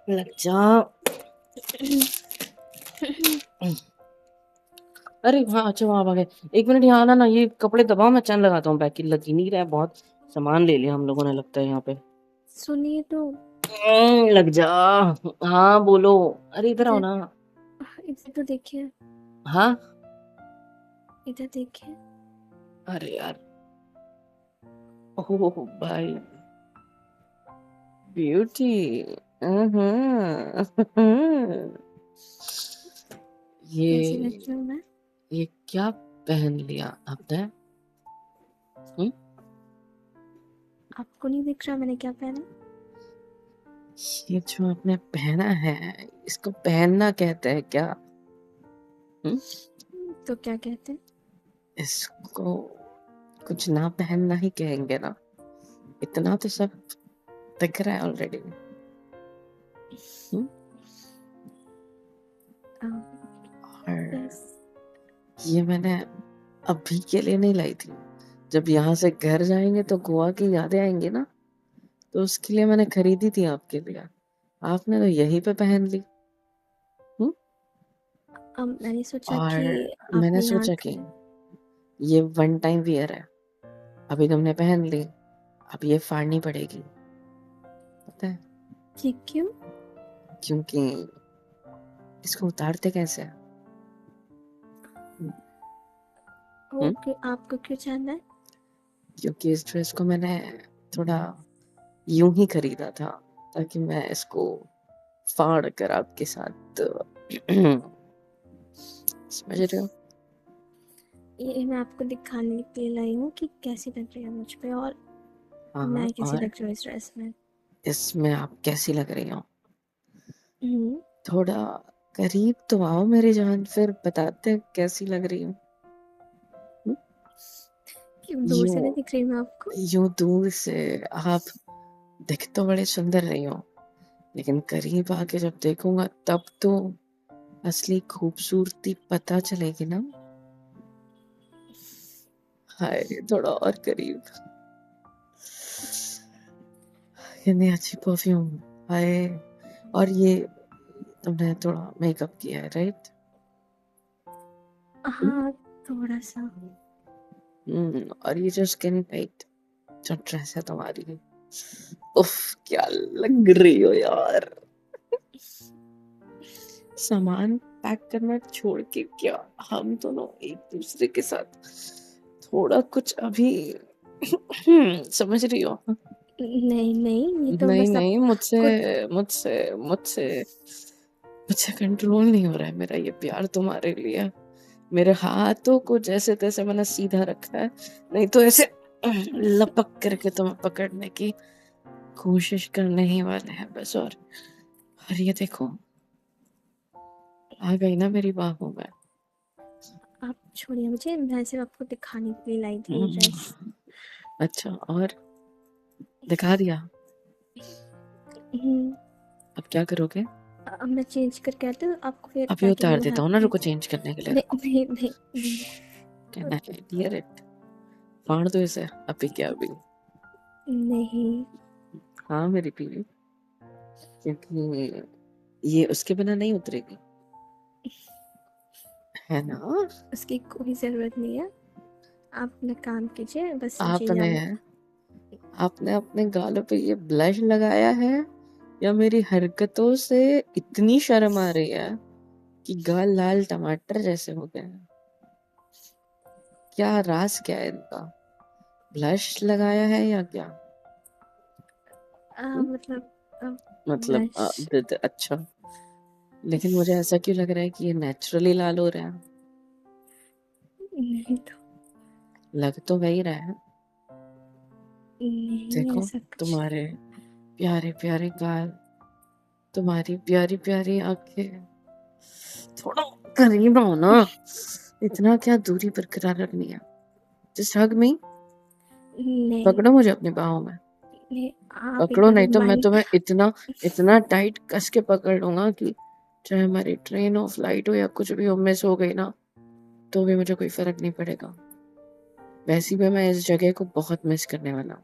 लग जा। अरे हाँ, अच्छा वहाँ आ गए। 1 मिनट यहाँ आना ना, ये कपड़े दबाओ, मैं चैन लगाता हूँ। बैग लग ही नहीं रहा है, बहुत सामान ले लिया हम लोगों ने लगता है यहाँ पे। सुनिए तो। लग जा। हाँ बोलो। अरे इधर आओ इधर ना। इधर तो देखिए। हाँ। इधर देखिए। अरे यार। ओह भाई। ब्यूटी। कैसी लग ये रही हूँ मैं? ये क्या पहन लिया आपने? हम्म? आपको नहीं दिख रहा मैंने क्या पहना? ये जो आपने पहना है, इसको पहनना कहते हैं क्या? हम्म? तो क्या कहते हैं? इसको कुछ ना पहनना ही कहेंगे ना। इतना तो सब दिख रहा है ऑलरेडी। और बस। ये मैंने अभी के लिए नहीं लाई थी। जब यहाँ से घर जाएंगे तो गोवा की यादें आएंगी ना, तो उसके लिए मैंने खरीदी थी आपके लिए। आपने तो यहीं पे पहन ली। हम्म? अब मैंने सोचा कि और मैंने आपने यहाँ सोचा कि ये वन टाइम वियर है, अभी तुमने पहन ली, अब ये फाड़नी पड़ेगी, पता है? कि क्यों? क्योंकि इसको उतारते कैसे हैं? हम्म? ओके, आपको क्यों जानना है? क्योंकि इस ड्रेस को मैंने थोड़ा यूं ही खरीदा था, ताकि मैं इसको फाड़ कर आपके साथ समझ रहे हो? ये मैं आपको दिखाने के लिए लाई हूँ कि कैसी लग रही है मुझ पे, और हाँ हाँ। मैं कैसी और लग रही हूँ इस ड्रेस में। इसमें आप कैसी लग रही हो? हम्म। थोड़ा करीब तो आओ मेरी जान, फिर बताते हैं कैसी लग रही हूँ। हम्म? क्यों दूर से नहीं यूं दिख रही मैं आपको? यूं दूर से आप दिख तो बड़े सुंदर रही हो, लेकिन करीब आके जब देखूंगा तब तो असली खूबसूरती पता चलेगी ना। हाय, थोड़ा और करीब। कितनी अच्छी परफ्यूम। हाय। और ये तुमने थोड़ा मेकअप किया है, राइट? हाँ, थोड़ा सा। और ये जो स्किन टाइट जो ड्रेस है तुम्हारी, उफ, क्या लग रही हो यार। सामान पैक करना छोड़ के क्या हम दोनों एक दूसरे के साथ थोड़ा कुछ अभी समझ रही हो? नहीं नहीं, ये तो नहीं बस आप नहीं, मुझसे खुद। मुझसे मुझसे मुझसे कंट्रोल नहीं हो रहा है मेरा ये प्यार तुम्हारे लिए। मेरे हाथों को जैसे तैसे मैंने सीधा रखा है, नहीं तो ऐसे लपक करके तुम्हें पकड़ने की कोशिश करने ही वाले हैं बस। और ये देखो, आ गई ना मेरी बाहों में। आप छोड़िए मुझे, मैं सिर्फ आपको दिखाने के लिए लाई थी ये ड्रेस। हम्म, अच्छा, और दिखा दिया? हम्म। अब क्या करोगे? अब मैं चेंज करके आती हूँ आपको, फिर अभी ताकि उतार वो देता हूँ ना, हैप्पी। रुको चेंज करने के लिए, नहीं रुको। नहीं नहीं नहीं। कहना है डियर इट, फाड़ दो इसे अभी क्या अभी। नहीं। हाँ मेरी पीली, क्योंकि ये उसके बिना नहीं उतरेगी, है ना? उसकी कोई ज़रूरत नहीं है। आप अपना काम कीजिए, बस मुझे आपने यहाँ। आपने अपने गालों पे ये ब्लश लगाया है, या मेरी हरकतों से इतनी शर्म आ रही है कि गाल लाल टमाटर जैसे हो गए हैं? क्या राज क्या है इनका? ब्लश लगाया है या क्या? हुँ? मतलब मतलब ब्लश। अच्छा, लेकिन मुझे ऐसा क्यों लग रहा है कि ये नेचुरली लाल हो रहा है? नहीं तो। लग तो वही रहा है। नहीं देखो, ऐसा कुछ। तुम्हारे प्यारे प्यारे गाल, तुम्हारी प्यारी प्यारी आंखें, थोड़ा करीब आओ ना। इतना क्या दूरी बरकरार रखनी है? जस्ट हग मी। नहीं पकड़ो मुझे अपनी बाहों में। नहीं, आप एक पकड़ो, बार नहीं तो मैं माइंड। तुम्हें इतना इतना टाइट कस के पकड़ लूंगा कि चाहे हमारी ट्रेन हो, फ्लाइट हो, या कुछ भी हो, मिस हो गई ना, तो भी मुझे कोई फर्क नहीं पड़ेगा। वैसे भी मैं इस जगह को बहुत मिस करने वाला हूँ।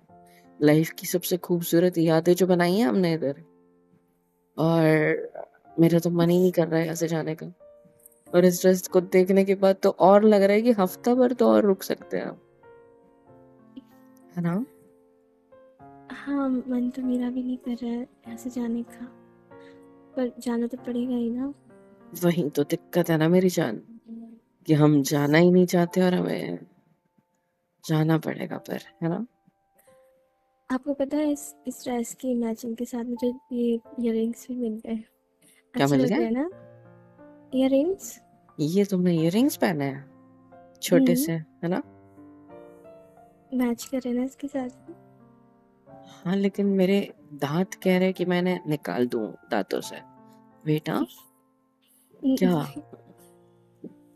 लाइफ की सबसे खूबसूरत यादें जो बनाई हैं हमने इधर, और मेरा तो मन ही नहीं कर रहा है यहाँ से जाने का। और इस ड्रेस को देखने के बाद तो और लग रहा है कि हफ्ता भर तो और रुक सकते हैं आप, है ना? हाँ, मन तो मेरा भी नहीं कर रहा है यहाँ से जाने का, पर जाना तो पड़ेगा ही ना। वही तो दिक्कत है ना मेरी जान, कि हम जाना ही नहीं चाहते और हमें जाना पड़ेगा, पर है ना? आपको पता है इस ड्रेस की मैचिंग के साथ मुझे ये इयररिंग्स भी मिल गए। क्या अच्छे मिल लग गया? रहे हैं ना इयररिंग्स? ये तुमने इयररिंग्स पहने हैं छोटे से, है ना? मैच कर रहे हैं ना इसके साथ। हाँ, लेकिन मेरे दांत कह रहे कि मैंने निकाल दूं दांतों से। बेटा, क्या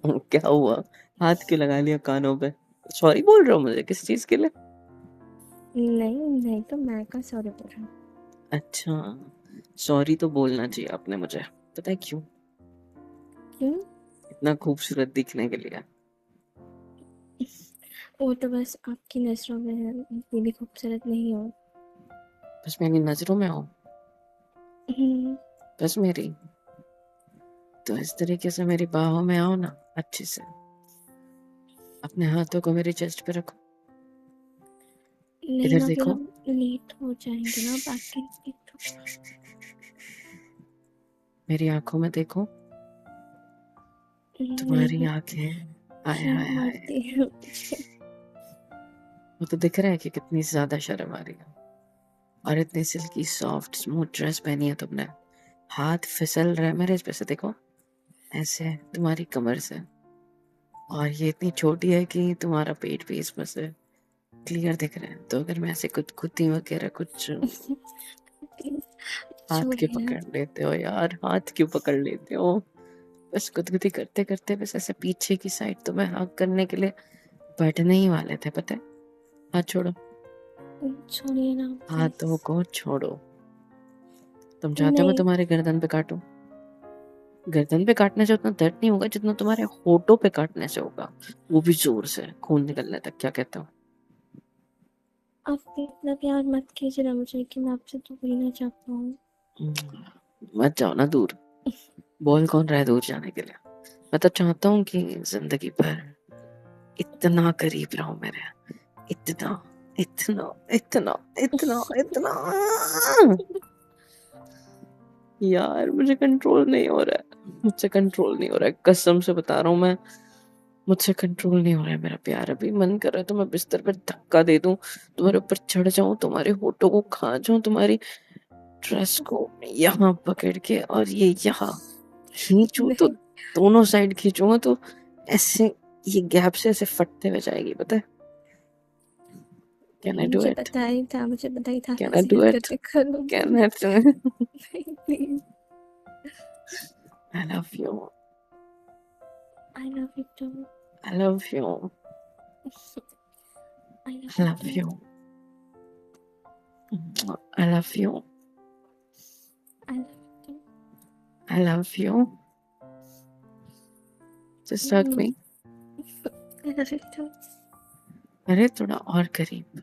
क्या हुआ? हाथ क्यों लगा लिया कानों पे? सॉरी बोल रहे हो मुझे किस चीज के लिए? नहीं नहीं, तो मैं का सॉरी बोल रहा हूँ। अच्छा, सॉरी तो बोलना चाहिए आपने मुझे। पता है क्यों? क्यों? इतना खूबसूरत दिखने के लिए। वो तो बस आपकी नजरों में है, इतनी भी खूबसूरत नहीं हो। बस मेरी नजरों में हो? हम्म, बस मेरी? तो इस तरीके से मेरी बाहों में आओ ना, अच्छे से। अपने हाथों को मेरी चेस्ट पे रखो। नहीं इधर ना, फिर देखो। हम लेट हो जाएंगे ना बाकी। तो मेरी आंखों में देखो। तुम्हारी नहीं, आंखें, हाय हाय शर्म हाय। आती है मुझे। वो तो दिख रहा है कि कितनी ज्यादा शर्म आ रही है। और इतनी सिल्की सॉफ्ट स्मूथ ड्रेस पहनी है तुमने। हाथ फिसल रहा है मेरे इस पे से, देखो ऐसे तुम्हारी कमर से। और ये इतनी छोटी है कि तुम्हारा पेट भी इसमें से क्लियर दिख रहा है। तो अगर मैं ऐसे कुछ कुत्ती वगैरह कुछ प्लीज हाथ क्यों छोड़िए ना। पकड़ लेते हो यार? हाथ क्यों पकड़ लेते हो? बस गुदगुदी करते करते बस ऐसे पीछे की साइड तो मैं हक करने के लिए बैठने ही वाले थे, पता है? हाथ छोड़ो। छोड़िए ना हाथों प्लीज। को छोड़ो। तुम चाहते हो मैं नहीं। तुम्हारे गर्दन पे काटूं? गर्दन पे काटने से उतना दर्द नहीं होगा जितना तुम्हारे होठों पे काटने से होगा, वो भी जोर से खून निकलने तक। क्या कहते हो? आप इतना प्यार मत कीजिए ना मुझे कि मैं आपसे दूर ही ना जा पाऊँ। मत जाओ ना दूर। बोल कौन रहा है दूर जाने के लिए? मैं तो चाहता हूँ कि जिंदगी भर इतना करीब रहो मेरे। इतना इतना इतना इतना इतना। यार मुझे कंट्रोल नहीं हो रहा है, मुझसे कंट्रोल नहीं हो रहा है, कसम से बता रहा हूँ मैं। मुझसे कंट्रोल नहीं हो रहा है मेरा प्यार। अभी मन कर रहा है तो मैं बिस्तर पर धक्का दे दूं, तुम्हारे ऊपर चढ़ जाऊं, तुम्हारे होठों को खा जाऊं, तुम्हारी ड्रेस को यहाँ पकड़ के और ये यहाँ खींचू तो नहीं, दोनों साइड खींचूंगा तो ऐसे ये गैप से ऐसे फटते हुए जाएगी, पता है? Can I do it? मुझे पता ही था आप कैन आई ऐसी डू इट? हरकतें करोगे। Can I do it? नहीं please. I love you. I love you too. I love you. I love I you love too. You. I love you. I love you too. I love you. Just hug me. I love you too. अरे थोड़ा और करीब,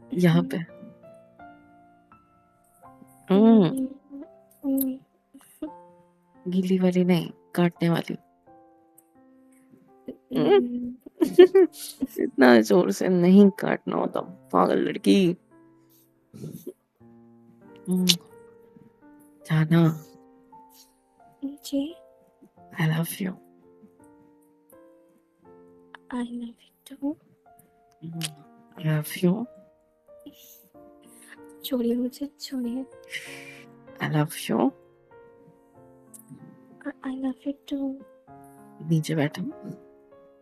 यहाँ पे। हम्म। गीली वाली नहीं, काटने वाली। इतना जोर से नहीं काटना होता, पागल लड़की। जाना। जी। I love you. I love you too. I love you. छोड़िए मुझे, छोड़िए। I love you. I love you too. नीचे बैठो।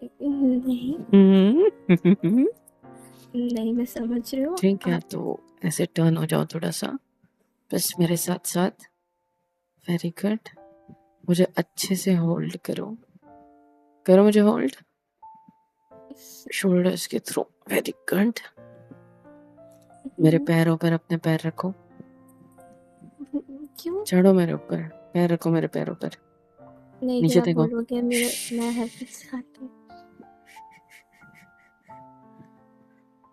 नहीं हम्म। नहीं, मैं समझ रही हूँ ठीक है, आप। तो ऐसे टर्न हो जाओ थोड़ा सा, बस मेरे साथ साथ। Very good. मुझे अच्छे से होल्ड करो। करो मुझे होल्ड, शोल्डर्स के थ्रू। Very good. मेरे पैरों पर अपने पैर रखो। क्यों? चढ़ो मेरे ऊपर। पैर रखो मेरे पैरों पर। नहीं, फिर नीचे आप देखो। बोलोगे मेरे मैं हरकत सिखाती हूँ।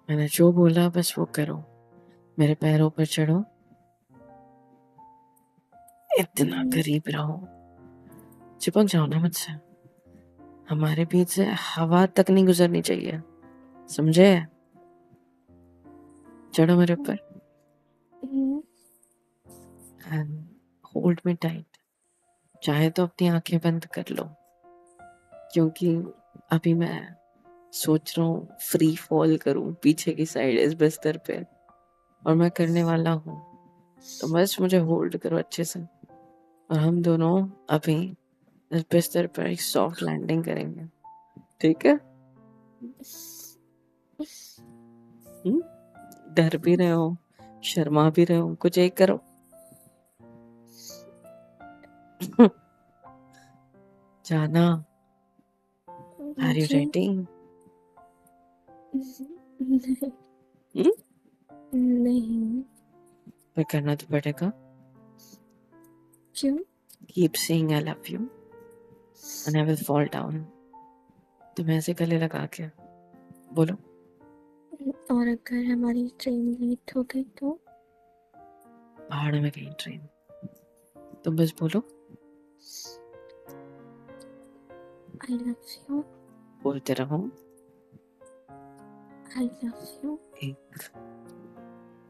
मैंने जो बोला बस वो करो। मेरे पैरों पर चढ़ो। इतना करीब रहो, चिपक जाओ ना मुझसे। हमारे बीच से हवा तक नहीं गुजरनी चाहिए, समझे? चढ़ो मेरे ऊपर एंड होल्ड मी टाइट। चाहे तो अपनी आंखें बंद कर लो, क्योंकि अभी मैं सोच रहा हूँ फ्री फॉल करूं पीछे की साइड इस बिस्तर पे, और मैं करने वाला हूँ। तो बस मुझे होल्ड करो अच्छे से, और हम दोनों अभी इस बिस्तर पर एक सॉफ्ट लैंडिंग करेंगे, ठीक है? डर भी रहे हो, शर्मा भी रहे हो, कुछ एक करो। जाना, आर यू रेडी? नहीं। पर करना तो पड़ेगा। क्यों? Keep saying I love you and I will fall down. तुम ऐसे गले लगा के बोलो। और अगर हमारी ट्रेन लेट हो गई तो? पहाड़ में गई ट्रेन, तुम बस बोलो आई लव यू। बोलते रहो। आई love you. 1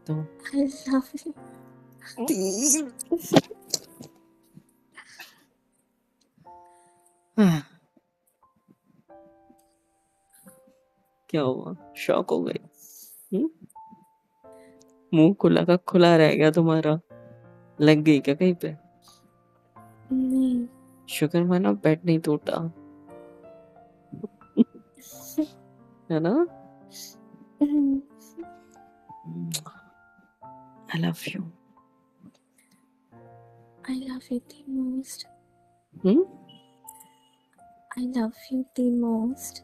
2 I love you. 3। हाँ, क्या हुआ? शॉक हो गई? मुंह खुला का खुला रह गया तुम्हारा? लग गई क्या कहीं पे? नहीं। शुक्र मानो बेड नहीं टूटा, है ना? I love you. I love you the most. Hmm? I love you the most.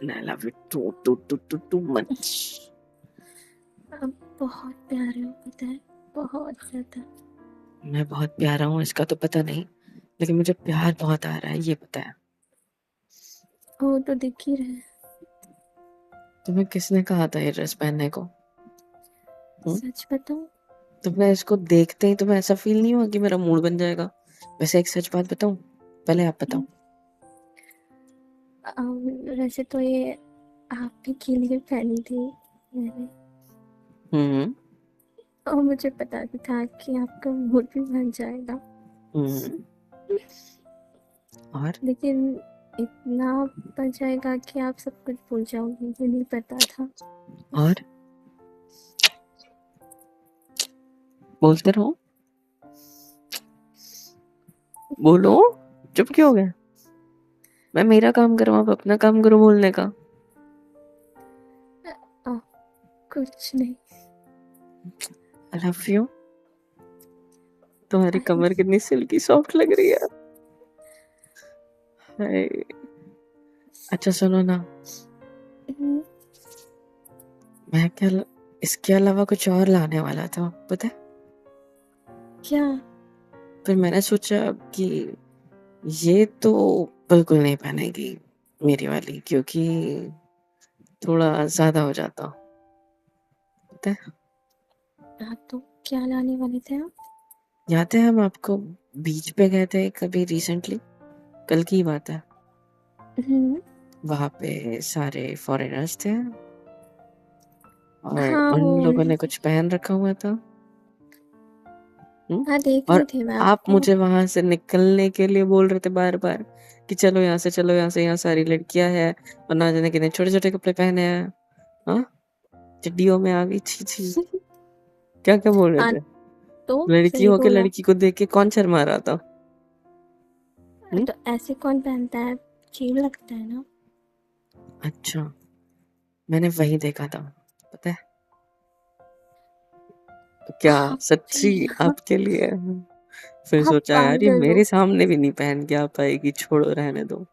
And I love you too much. आप बहुत प्यारे हो, पता है? बहुत ज़्यादा। मैं बहुत प्यारा हूँ इसका तो पता नहीं, लेकिन मुझे प्यार बहुत आ रहा है ये पता है। वो तो दिख ही रहा है। तुम्हें किसने कहा था ये ड्रेस पहनने को? सच बताऊं? तुमने इसको देखते ही तुम्हें ऐसा फील नहीं हुआ कि मेरा मूड बन जाएगा? वैसे एक सच बात बताऊं? पहले आप बताओ। वैसे तो ये आप ही के लिए पहनी थी मैंने, और मुझे पता भी था कि आपका मूड भी बन जाएगा। और लेकिन इतना बन जाएगा कि आप सब कुछ भूल जाओगे, मुझे नहीं पता था। और बोलते रहो, बोलो। चुप क्यों हो गए? मैं मेरा काम करूँ, आप अपना काम करो बोलने का। कुछ नहीं। I love you. तुम्हारी कमर कितनी सिल्की सॉफ्ट लग रही है। हाय। अच्छा सुनो ना, मैं क्या इसके अलावा कुछ और लाने वाला था पता है? क्या? फिर मैंने सोचा कि ये तो बिल्कुल नहीं पहनेगी मेरी वाली, क्योंकि थोड़ा ज्यादा हो जाता, पता है? हाँ, तो क्या लाने वाले थे आप? याद है हम आपको बीच पे गए थे कभी रिसेंटली, कल की बात है। वहां पे सारे फॉरेनर्स थे और हाँ, उन वो लोगों ने कुछ पहन रखा हुआ था। हाँ, देख और रही थी मैं आप आपको। मुझे वहां से निकलने के लिए बोल रहे थे बार बार कि चलो यहाँ से, चलो यहाँ से, यहाँ सारी लड़कियां हैं और ना जाने कितने छोटे छोटे कपड़े पहने हैं। हाँ, चड्डियों में आ गई, छी छी। क्या क्या बोल रहे हाँ, थे? तो लड़की सही होके बोला। लड़की को देख के कौन शर्मा रहा था? तो ऐसे कौन पहनता है? अजीब लगता है ना। अच्छा, मैंने वही देखा था पता है। तो क्या आप सच्ची भी आपके लिए? फिर आप सोचा यार ये पागल हो। मेरे सामने भी नहीं पहन के आ पाएगी, छोड़ो रहने दो।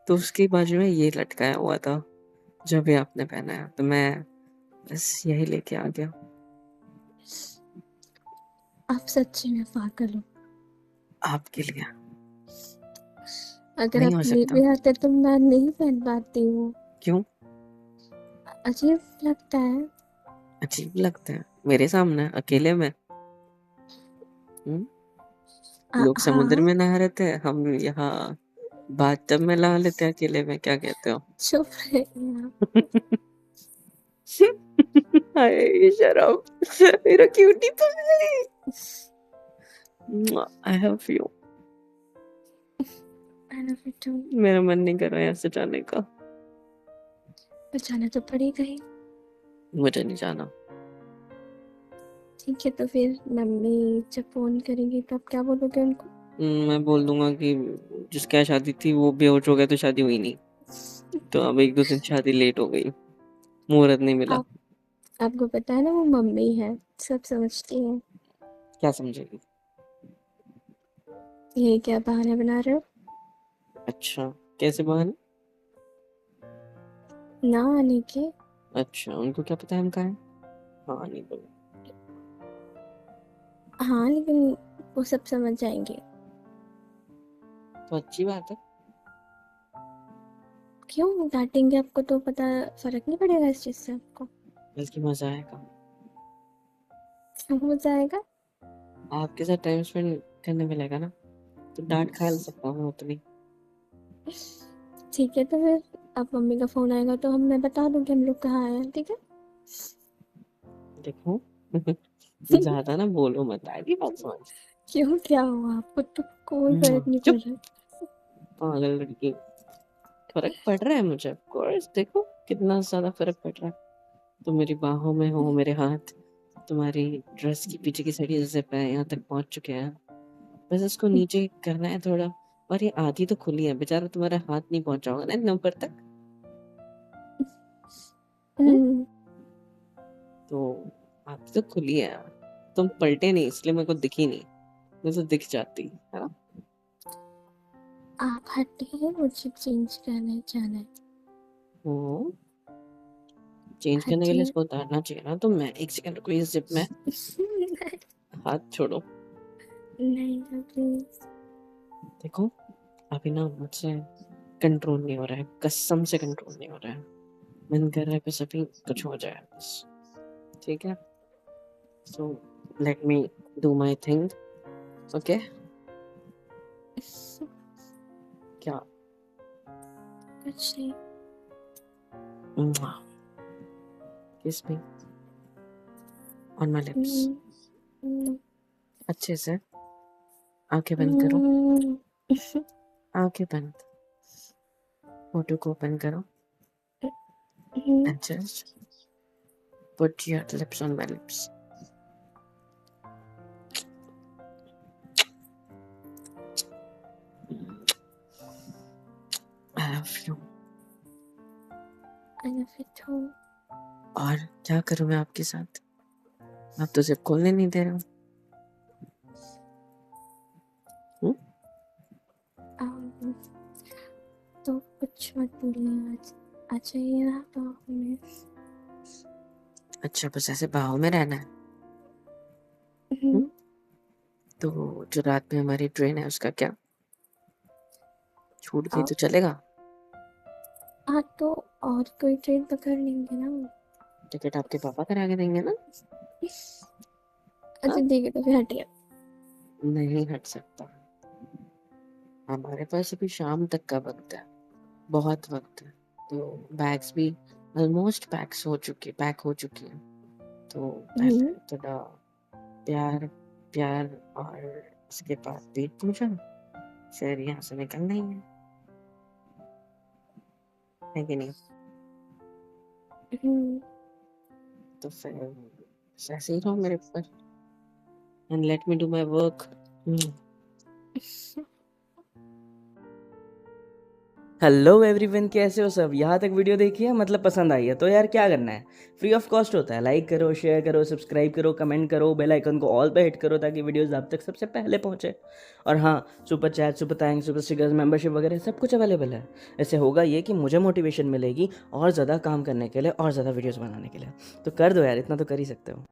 तो उसके बाजू में ये लटकाया हुआ था जो भी आपने पहना है, तो मैं बस यही लेके आ गया। आप सच्ची में पागल हो। आपके लिए अगर नहीं आप हो ले सकता। भी आते तो मैं नहीं पहन पाती हूँ। क्यों? अजीब लगता है। अजीब लगता है मेरे सामने अकेले में? हम्म? लोग समुद्र हाँ, में नहा रहे थे, हम यहाँ बाथटब में नहा लेते हैं अकेले में, क्या कहते हो? चुप रहिए आप। हाय ये शराब, मेरा cutie pie. I have you. I love you too. मेरा मन नहीं कर रहा है यहाँ से जाने का। पर जाना तो पड़ेगा ही। मुझे नहीं जाना। ठीक है, तो फिर मम्मी जब फ़ोन करेंगी तो आप क्या बोलोगे उनको? मैं बोल दूंगा कि जिसके यहाँ शादी थी वो बेहोश हो गया तो शादी हुई नहीं, तो अब 1-2 दिन शादी लेट हो गई, मुहूर्त नहीं मिला। आप आपको पता है ना वो मम्मी है, सब समझती हैं। क्या समझेगी? ये क्या बहाने बना रहे हो? अच्छा, कैसे बहाने? ना आने के। अच्छा, उनको क्या पता है हम कहाँ हैं? हाँ नहीं बोले हाँ, लेकिन वो सब समझ जाएँगे। तो अच्छी बात है। क्यों डाँटेंगे आपको तो पता फ़र्क नहीं पड़ेगा इस चीज़ से आपको? बल्कि मजा आएगा, क्यों मज़ा आएगा? आपके साथ टाइम स्पेंड करने मिलेगा ना, तो डांट खा सकता हूँ उतनी। ठीक है, तो फिर अब मम्मी का फ़ोन आएगा तो मैं बता दूँगी हम लोग कहाँ हैं, ठीक है? देखो ज्यादा ना बोलो मत, आएगी बात समझ। क्यों, क्या हुआ? आपको तो कोई फ़र्क नहीं पड़ चुप, रहा। पागल लड़की। फर्क पड़ रहा है मुझे, ऑफ कोर्स, देखो कितना ज्यादा फर्क पड़ रहा है। तुम मेरी बाहों में हो, मेरे हाथ तुम्हारी ड्रेस की पीछे की साइड जिप है, यहाँ तक पहुंच चुके हैं। बस इसको नीचे करना है थोड़ा, और ये आधी तो खुली है, बेचारा तुम्हारा हाथ नहीं पहुंचा होगा ना इतना ऊपर तक। हम्म? हुँ, तो आधी तो खुली है यार, तुम पलटे नहीं इसलिए मेरे को दिखी नहीं, मैं तो दिख जाती है ना। आप हटिए, मुझे चेंज करने जाना है। हम्म, चेंज करने के लिए हटिए। इसको उतारना चाहिए ना, तो मैं 1 सेकंड रुको, इस जिप में हाथ छोड़ो। नहीं ना प्लीज़। देखो अभी ना मुझसे कंट्रोल नहीं हो रहा है, कसम से कंट्रोल नहीं हो रहा है। मन कर रहा है बस अभी कुछ हो जाए बस, ठीक है? So let me do my thing, okay? क्या? कुछ नहीं। किस मी ऑन माय लिप्स, हुँ, हुँ, अच्छे से। आंखें बंद करो, हुँ, आंखें बंद, फोटो को ओपन करो हुँ। And just put your lips on my lips. I love you. I love you too. और क्या करूं मैं आपके साथ, आप तो सिर्फ खोलने नहीं दे रहे हो। अम, तो कुछ मत बोलिए आज। आ जाइए ना बाहों में। अच्छा बस ऐसे बाहों में रहना है? हुँ, हुँ? तो जो रात में हमारी ट्रेन है उसका क्या, छूट गई आप तो चलेगा? तो और कोई ट्रेन पकड़ लेंगे ना। टिकट आपके पापा करा के देंगे ना? हाँ? अच्छा ठीक है, तो फिर हटिए। नहीं हट सकता, हमारे पास अभी शाम तक का वक्त है, बहुत वक्त है। तो बैग्स भी ऑलमोस्ट पैक हो चुकी है। तो हुँ, पहले थोड़ा प्यार प्यार और उसके बाद पेट पूजा, फिर यहाँ से निकलना ही है कि नहीं? हुँ। तो फिर बस ऐसे ही रहो मेरे ऊपर and let me do my work. Hello everyone, कैसे हो सब? यहाँ तक वीडियो देखी है, मतलब पसंद आई है तो यार क्या करना है, फ्री ऑफ कॉस्ट होता है। लाइक करो, शेयर करो, सब्सक्राइब करो, कमेंट करो, बेल आइकन को ऑल पे हिट करो ताकि वीडियोस आप तक सबसे पहले पहुंचे। और हाँ, super chat, super thanks, super stickers, membership वगैरह सब कुछ अवेलेबल है। इससे होगा ये कि मुझे मोटिवेशन मिलेगी और ज़्यादा काम करने के लिए और ज़्यादा वीडियोज़ बनाने के लिए। तो कर दो यार, इतना तो कर ही सकते हो।